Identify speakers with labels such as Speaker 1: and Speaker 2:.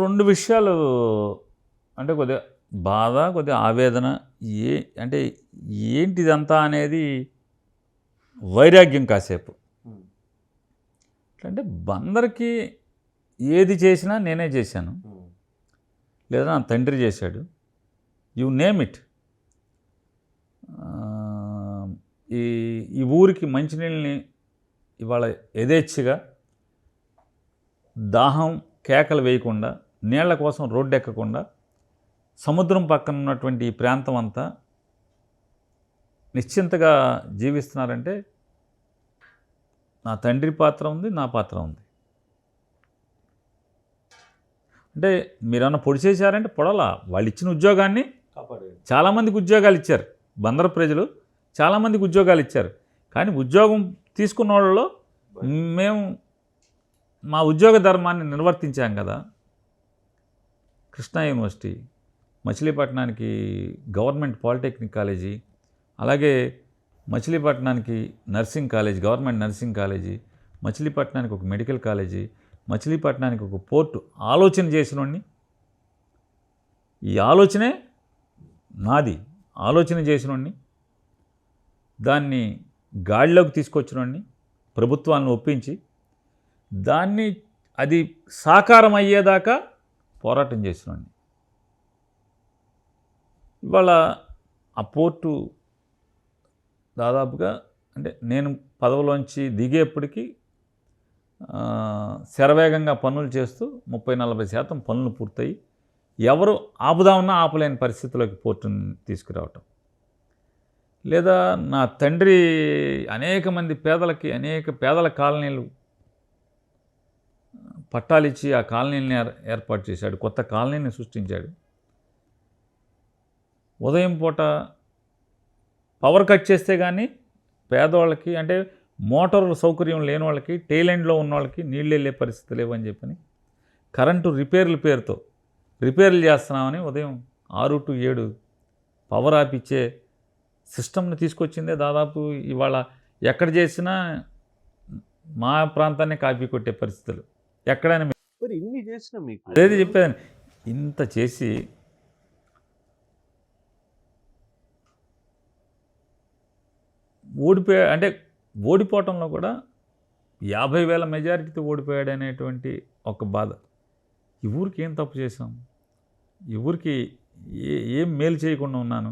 Speaker 1: 2 విషయాలు అంటే కొద్దిగా బాధ, కొద్దిగా ఆవేదన. ఏ అంటే ఏంటిదంతా అనేది వైరాగ్యం కాసేపు. అంటే బందర్‌కి ఏది చేసినా నేనే చేశాను. లేదా నా తండ్రి చేశాడు. You name it. ఈ ఈ ఊరికి మంచినీళ్ళని ఇవాళ యథేచ్ఛగా దాహం కేకలు వేయకుండా, నీళ్ల కోసం రోడ్డు ఎక్కకుండా, సముద్రం పక్కన ఉన్నటువంటి ఈ ప్రాంతం అంతా నిశ్చింతగా జీవిస్తున్నారంటే నా తండ్రి పాత్ర ఉంది, నా పాత్ర ఉంది. అంటే మీరన్నా పొడి చేశారంటే పొడలా, వాళ్ళు ఇచ్చిన ఉద్యోగాన్ని చాలామందికి ఉద్యోగాలు ఇచ్చారు. బందరు ప్రజలు చాలామందికి ఉద్యోగాలు ఇచ్చారు. కానీ ఉద్యోగం తీసుకున్న వాళ్ళలో మేము మా ఉద్యోగ ధర్మాన్ని నిర్వర్తించాం కదా. కృష్ణా యూనివర్సిటీ, మచిలీపట్నానికి గవర్నమెంట్ పాలిటెక్నిక్ కాలేజీ, అలాగే మచిలీపట్నానికి nursing college, government nursing college, మచిలీపట్నానికి ఒక మెడికల్ కాలేజీ, మచిలీపట్నానికి ఒక పోర్టు ఆలోచన చేసినోడిని. ఈ ఆలోచనే నాది. ఆలోచన చేసినోడిని, దాన్ని గాడిలోకి తీసుకొచ్చినోడిని, ప్రభుత్వాలను ఒప్పించి దాన్ని అది సాకారం అయ్యేదాకా పోరాటం చేసినోడిని. ఇవాళ ఆ పోర్టు దాదాపుగా అంటే నేను పదవిలోంచి దిగేప్పటికీ శరవేగంగా పనులు చేస్తూ 30-40% పనులు పూర్తయి ఎవరు ఆపుదామన్నా ఆపలేని పరిస్థితిలోకి పోర్టుని తీసుకురావటం. లేదా నా తండ్రి అనేక మంది పేదలకి అనేక పేదల కాలనీలు పట్టాలిచ్చి ఆ కాలనీని ఏర్పాటు చేశాడు. కొత్త కాలనీని సృష్టించాడు. ఉదయం పూట పవర్ కట్ చేస్తే కానీ పేదవాళ్ళకి అంటే మోటార్ సౌకర్యం లేని వాళ్ళకి, టైలెండ్లో ఉన్న వాళ్ళకి నీళ్ళు వెళ్ళే పరిస్థితి లేవని చెప్పని కరెంటు రిపేర్ల పేరుతో రిపేర్లు చేస్తున్నామని ఉదయం 6 to 7 పవర్ ఆపిచ్చే సిస్టమ్ని తీసుకొచ్చిందే దాదాపు ఇవాళ ఎక్కడ చేసినా మా ప్రాంతాన్ని కాపీ కొట్టే పరిస్థితులు ఎక్కడైనా.
Speaker 2: మరి ఇన్ని చేసిన మీకు
Speaker 1: అదేది చెప్పేదాన్ని. ఇంత చేసి అంటే ఓడిపోవటంలో కూడా 50,000 మెజారిటీతో ఓడిపోయాడు అనేటువంటి ఒక బాధ. ఈ ఊరికి ఏం తప్పు చేశాం? ఈ ఊరికి ఏం మేలు చేయకుండా ఉన్నాను?